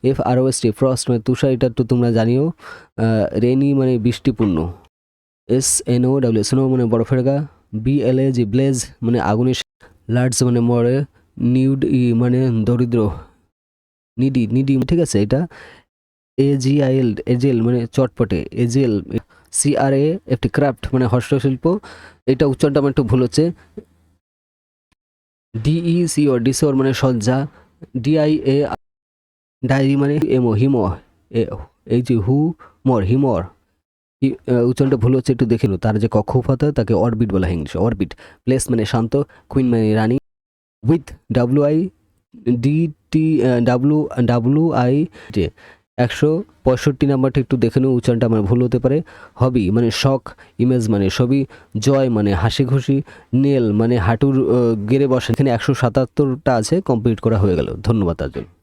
FROST frost মানে তুষার, এটা তো তোমরা জানিও। রেনি মানে বৃষ্টিপূর্ণ। SNOW স্নো মানে বরফের গা। BLAG ব্লেজ মানে আগুনের। লার্জ মানে মরে। নিউড মানে দরিদ্র। নিডি নিডি ঠিক আছে এটা। AGIL এজেল মানে চটপটে এজেল। CRAFT ক্রাফট মানে হস্তশিল্প, এটা উচ্চারণটা আমার একটু ভুল হচ্ছে। DECOR ডিসোর মানে সজ্জা। DIA ডায়েরি মানে হিমো। এই যে হিমর উচ্চারণটা ভুল হচ্ছে, একটু দেখে নো। তার যে কক্ষপথ তাকে অরবিট বলা হয় ইংলিশে, অরবিট। প্লেস মানে শান্ত। কুইন মানে রানী। উইথ WI যে 165 নাম্বারটা একটু দেখে নেব, উচ্চারণটা আমার ভুল হতে পারে। হবি মানে শখ। ইমেজ মানে ছবি। জয় মানে হাসি খুশি। নেল মানে হাঁটুর গেড়ে বসে। এখানে 177টা আছে, কমপ্লিট করা হয়ে গেল। ধন্যবাদ তার জন্য।